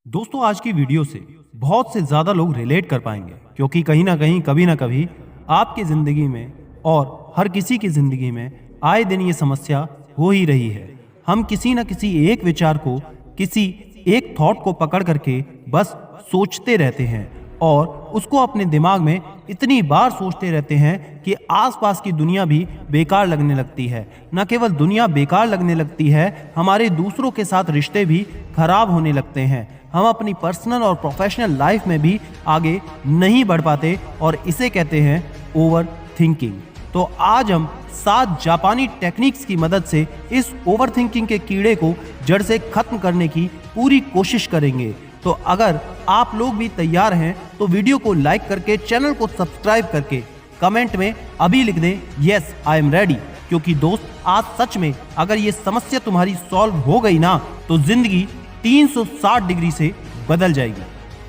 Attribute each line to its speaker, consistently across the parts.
Speaker 1: दोस्तों आज की वीडियो से बहुत से ज़्यादा लोग रिलेट कर पाएंगे क्योंकि कहीं ना कहीं कभी ना कभी आपकी ज़िंदगी में और हर किसी की ज़िंदगी में आए दिन ये समस्या हो ही रही है। हम किसी न किसी एक विचार को, किसी एक थॉट को पकड़ करके बस सोचते रहते हैं और उसको अपने दिमाग में इतनी बार सोचते रहते हैं कि आसपास की दुनिया भी बेकार लगने लगती है। न केवल दुनिया बेकार लगने लगती है, हमारे दूसरों के साथ रिश्ते भी खराब होने लगते हैं। हम अपनी पर्सनल और प्रोफेशनल लाइफ में भी आगे नहीं बढ़ पाते और इसे कहते हैं ओवर थिंकिंग। तो आज हम 7 जापानी टेक्निक्स की मदद से इस ओवर थिंकिंग के कीड़े को जड़ से खत्म करने की पूरी कोशिश करेंगे। तो अगर आप लोग भी तैयार हैं तो वीडियो को लाइक करके, चैनल को सब्सक्राइब करके कमेंट में अभी लिख दें यस आई एम रेडी। क्योंकि दोस्त आज सच में अगर ये समस्या तुम्हारी सॉल्व हो गई ना तो जिंदगी 360 डिग्री से बदल जाएगी।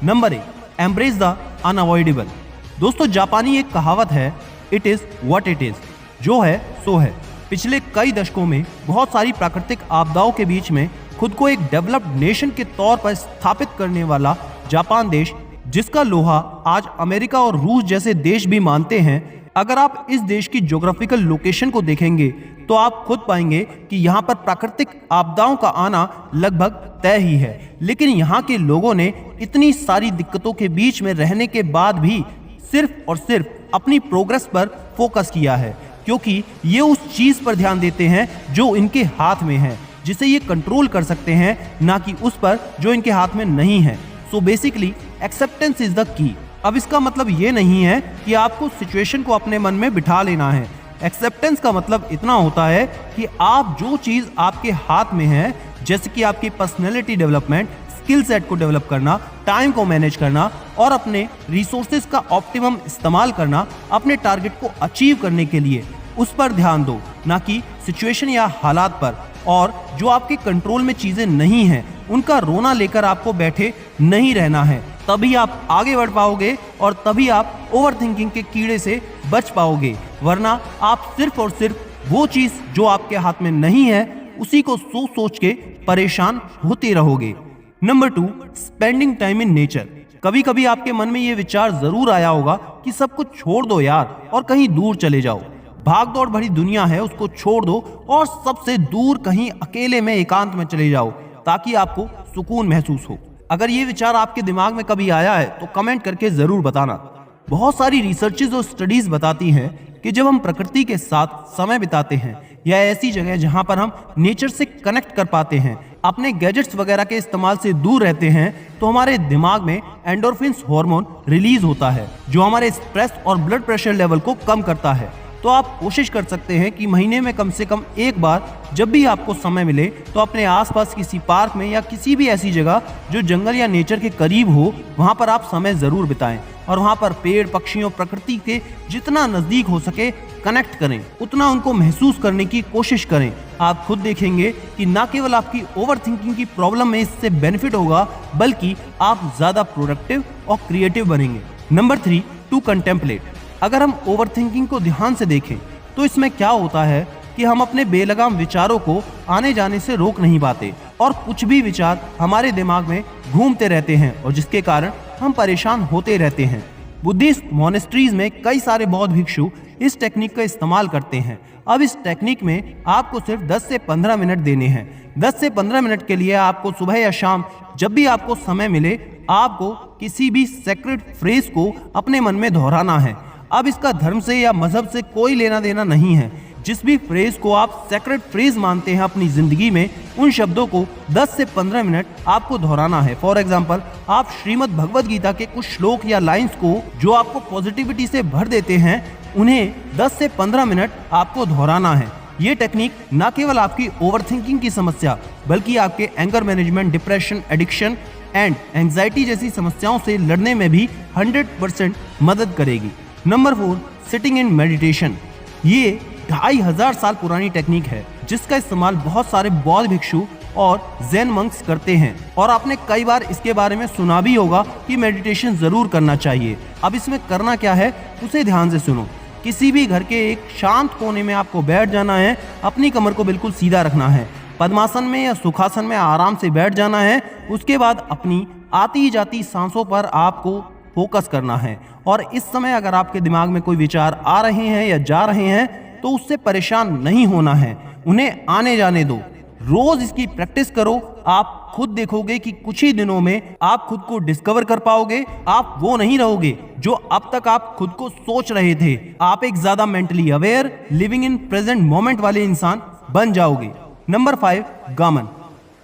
Speaker 1: Number 1, embrace the unavoidable. दोस्तों जापानी एक कहावत है, it is what it is, जो है सो है। पिछले कई दशकों में बहुत सारी प्राकृतिक आपदाओं के बीच में खुद को एक डेवलप्ड नेशन के तौर पर स्थापित करने वाला जापान देश, जिसका लोहा आज अमेरिका और रूस जैसे देश भी मानते हैं, अगर आप इस देश की ज्योग्राफिकल लोकेशन को देखेंगे तो आप खुद पाएंगे कि यहाँ पर प्राकृतिक आपदाओं का आना लगभग तय ही है। लेकिन यहाँ के लोगों ने इतनी सारी दिक्कतों के बीच में रहने के बाद भी सिर्फ और सिर्फ अपनी प्रोग्रेस पर फोकस किया है, क्योंकि ये उस चीज पर ध्यान देते हैं जो इनके हाथ में है, जिसे ये कंट्रोल कर सकते हैं, ना कि उस पर जो इनके हाथ में नहीं है। So basically acceptance is the key. अब इसका मतलब ये नहीं है कि आपको सिचुएशन को अपने मन में बिठा लेना है। एक्सेप्टेंस का मतलब इतना होता है कि आप जो चीज़ आपके हाथ में है, जैसे कि आपकी पर्सनैलिटी डेवलपमेंट, स्किल सेट को डेवलप करना, टाइम को मैनेज करना और अपने रिसोर्सेज का ऑप्टिमम इस्तेमाल करना, अपने टारगेट को अचीव करने के लिए उस पर ध्यान दो, ना कि सिचुएशन या हालात पर। और जो आपके कंट्रोल में चीज़ें नहीं हैं उनका रोना लेकर आपको बैठे नहीं रहना है। तभी आप आगे बढ़ पाओगे और तभी आप ओवर थिंकिंग के कीड़े से बच पाओगे। वरना आप सिर्फ और सिर्फ वो चीज़ जो आपके हाथ में नहीं है उसी को सोच सोच के परेशान होते रहोगे। Number 2, spending time in nature. कभी कभी आपके मन में ये विचार जरूर आया होगा कि सब कुछ छोड़ दो यार और कहीं दूर चले जाओ। भाग दौड़ भरी दुनिया है, उसको छोड़ दो और सबसे दूर कहीं अकेले में एकांत में चले जाओ ताकि आपको सुकून महसूस हो। अगर ये विचार आपके दिमाग में कभी आया है तो कमेंट करके जरूर बताना। बहुत सारी रिसर्चेज और स्टडीज बताती हैं कि जब हम प्रकृति के साथ समय बिताते हैं या ऐसी जगह जहां पर हम नेचर से कनेक्ट कर पाते हैं, अपने गैजेट्स वगैरह के इस्तेमाल से दूर रहते हैं, तो हमारे दिमाग में एंडोर्फिन्स हार्मोन रिलीज होता है जो हमारे स्ट्रेस और ब्लड प्रेशर लेवल को कम करता है। तो आप कोशिश कर सकते हैं कि महीने में कम से कम एक बार जब भी आपको समय मिले तो अपने आसपास किसी पार्क में या किसी भी ऐसी जगह जो जंगल या नेचर के करीब हो, वहां पर आप समय जरूर बिताएं और वहां पर पेड़, पक्षियों, प्रकृति के जितना नजदीक हो सके कनेक्ट करें, उतना उनको महसूस करने की कोशिश करें। आप खुद देखेंगे कि न केवल आपकी ओवर थिंकिंग की प्रॉब्लम में इससे बेनिफिट होगा, बल्कि आप ज्यादा प्रोडक्टिव और क्रिएटिव बनेंगे। Number 3, to contemplate. अगर हम ओवर थिंकिंग को ध्यान से देखें तो इसमें क्या होता है कि हम अपने बेलगाम विचारों को आने जाने से रोक नहीं पाते और कुछ भी विचार हमारे दिमाग में घूमते रहते हैं और जिसके कारण हम परेशान होते रहते हैं। बुद्धिस्ट मॉनेस्ट्रीज में कई सारे बौद्ध भिक्षु इस टेक्निक का इस्तेमाल करते हैं। अब इस टेक्निक में आपको सिर्फ 10 से 15 मिनट देने हैं। 10 से 15 मिनट के लिए आपको सुबह या शाम जब भी आपको समय मिले, आपको किसी भी सेक्रेड फ्रेज को अपने मन में दोहराना है। अब इसका धर्म से या मजहब से कोई लेना देना नहीं है। जिस भी फ्रेज को आप सेक्रेड फ्रेज मानते हैं अपनी जिंदगी में, उन शब्दों को 10 से 15 मिनट आपको दोहराना है। फॉर एग्जाम्पल, आप श्रीमद् भगवद गीता के कुछ श्लोक या लाइंस को जो आपको पॉजिटिविटी से भर देते हैं, उन्हें 10 से 15 मिनट आपको दोहराना है। ये टेक्निक न केवल आपकी ओवर थिंकिंग की समस्या बल्कि आपके anger management, depression, addiction and anxiety जैसी समस्याओं से लड़ने में भी 100% मदद करेगी। Number 4, sitting in meditation. ये 2500 साल पुरानी टेक्निक है जिसका इस्तेमाल बहुत सारे बौद्ध भिक्षु और जैन मंक्स करते हैं और आपने कई बार इसके बारे में सुना भी होगा कि मेडिटेशन जरूर करना चाहिए। अब इसमें करना क्या है उसे ध्यान से सुनो। किसी भी घर के एक शांत कोने में आपको बैठ जाना है, अपनी कमर को बिल्कुल सीधा रखना है पद्मासन में या सुखासन में आराम से बैठ जाना है। उसके बाद अपनी आती जाती सांसों पर आपको फोकस करना है। और इस समय अगर आपके दिमाग में कोई विचार आ रहे हैं या जा रहे हैं तो उससे परेशान नहीं होना है, उन्हें आने जाने दो। रोज इसकी प्रैक्टिस करो। आप खुद देखोगे कि कुछ ही दिनों में आप खुद को डिस्कवर कर पाओगे। आप वो नहीं रहोगे जो अब तक आप खुद को सोच रहे थे। आप एक ज्यादा mentally aware, living in present moment वाले इंसान बन जाओगे। नंबर 5, गामन।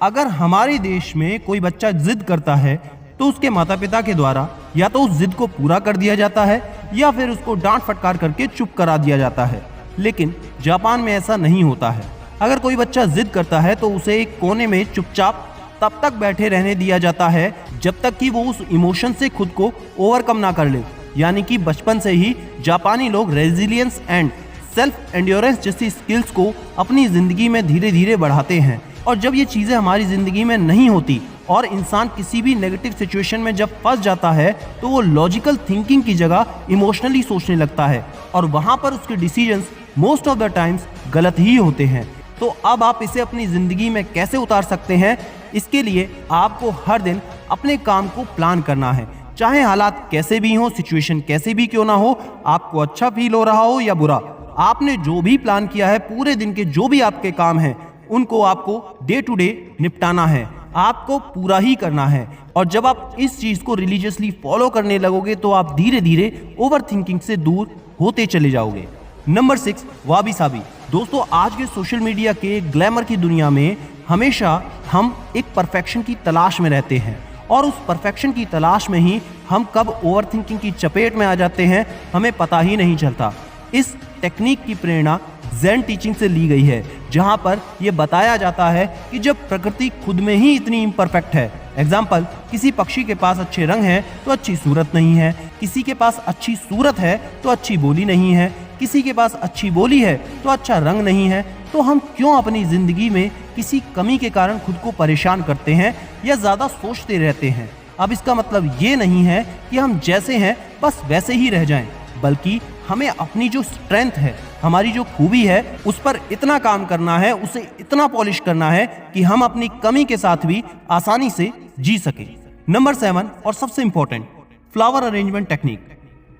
Speaker 1: अगर हमारे देश में कोई बच्चा जिद करता है तो उसके माता पिता के द्वारा या तो उस जिद को पूरा कर दिया जाता है या फिर उसको डांट फटकार करके चुप करा दिया जाता है। लेकिन जापान में ऐसा नहीं होता है। अगर कोई बच्चा जिद करता है तो उसे एक कोने में चुपचाप तब तक बैठे रहने दिया जाता है जब तक कि वो उस इमोशन से खुद को ओवरकम ना कर ले। यानी कि बचपन से ही जापानी लोग रेजिलियंस एंड सेल्फ एंड्योरेंस जैसी स्किल्स को अपनी जिंदगी में धीरे धीरे बढ़ाते हैं। और जब ये चीजें हमारी जिंदगी में नहीं होती और इंसान किसी भी नेगेटिव सिचुएशन में जब फंस जाता है तो वो लॉजिकल थिंकिंग की जगह इमोशनली सोचने लगता है और वहां पर उसके decisions most of the times गलत ही होते हैं। तो अब आप इसे अपनी जिंदगी में कैसे उतार सकते हैं? इसके लिए आपको हर दिन अपने काम को प्लान करना है। चाहे हालात कैसे भी हो, सिचुएशन कैसे भी क्यों ना हो, आपको अच्छा फील हो रहा हो या बुरा, आपने जो भी प्लान किया है, पूरे दिन के जो भी आपके काम हैं उनको आपको डे टू डे निपटाना है, आपको पूरा ही करना है। और जब आप इस चीज को रिलीजियसली फॉलो करने लगोगे तो आप धीरे धीरे ओवर थिंकिंग से दूर होते चले जाओगे। नंबर 6, वाबी साबी। दोस्तों, आज के सोशल मीडिया के ग्लैमर की दुनिया में हमेशा हम एक परफेक्शन की तलाश में रहते हैं और उस परफेक्शन की तलाश में ही हम कब ओवर थिंकिंग की चपेट में आ जाते हैं हमें पता ही नहीं चलता। इस टेक्निक की प्रेरणा ज़ेन टीचिंग से ली गई है, जहां पर यह बताया जाता है कि जब प्रकृति खुद में ही इतनी इम्परफेक्ट है, एग्जाम्पल, किसी पक्षी के पास अच्छे रंग हैं तो अच्छी सूरत नहीं है, किसी के पास अच्छी सूरत है तो अच्छी बोली नहीं है, किसी के पास अच्छी बोली है तो अच्छा रंग नहीं है, तो हम क्यों अपनी जिंदगी में किसी कमी के कारण खुद को परेशान करते हैं या ज्यादा सोचते रहते हैं? अब इसका मतलब ये नहीं है कि हम जैसे हैं बस वैसे ही रह जाएं, बल्कि हमें अपनी जो स्ट्रेंथ है, हमारी जो खूबी है, उस पर इतना काम करना है, उसे इतना पॉलिश करना है कि हम अपनी कमी के साथ भी आसानी से जी सकें। नंबर 7 और सबसे इंपॉर्टेंट, फ्लावर अरेंजमेंट टेक्निक।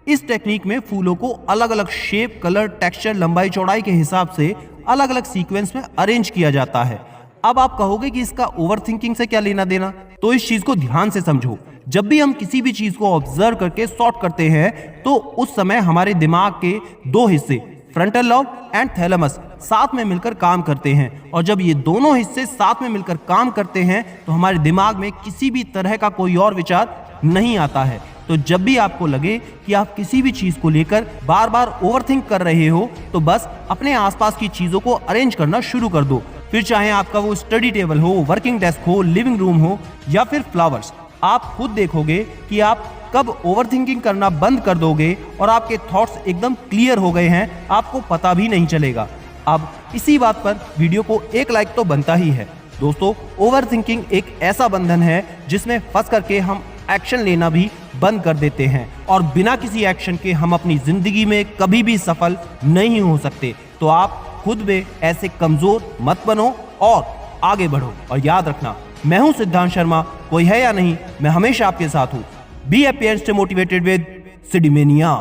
Speaker 1: इस टेक्निक में फूलों को अलग अलग शेप, कलर, टेक्सचर, लंबाई चौड़ाई के हिसाब से अलग अलग सीक्वेंस में अरेंज किया जाता है। अब आप कहोगे कि इसका ओवरथिंकिंग से क्या लेना देना? तो इस चीज को ध्यान से समझो। जब भी हम किसी भी चीज को ऑब्जर्व करके सॉर्ट करते हैं तो उस समय हमारे दिमाग के 2 हिस्से, फ्रंटल लॉब एंड थैलेमस, साथ में मिलकर काम करते हैं। और जब ये दोनों हिस्से साथ में मिलकर काम करते हैं तो हमारे दिमाग में किसी भी तरह का कोई और विचार नहीं आता है। तो जब भी आपको लगे कि आप किसी भी चीज को लेकर बार बार ओवरथिंक कर रहे हो तो बस अपने आसपास की चीजों को अरेंज करना शुरू कर दो। फिर चाहे आपका वो स्टडी टेबल हो, वर्किंग डेस्क हो, लिविंग रूम हो या फिर फ्लावर्स, आप खुद देखोगे कि आप कब ओवरथिंकिंग करना बंद कर दोगे और आपके थॉट्स एकदम क्लियर हो गए हैं, आपको पता भी नहीं चलेगा। अब इसी बात पर वीडियो को एक लाइक तो बनता ही है। दोस्तों, ओवरथिंकिंग एक ऐसा बंधन है जिसमें फंस करके हम एक्शन लेना भी बंद कर देते हैं और बिना किसी एक्शन के हम अपनी जिंदगी में कभी भी सफल नहीं हो सकते। तो आप खुद में ऐसे कमजोर मत बनो और आगे बढ़ो। और याद रखना, मैं हूं सिद्धांत शर्मा, कोई है या नहीं, मैं हमेशा आपके साथ हूं। Be happy and stay motivated with सिडीमेनिया।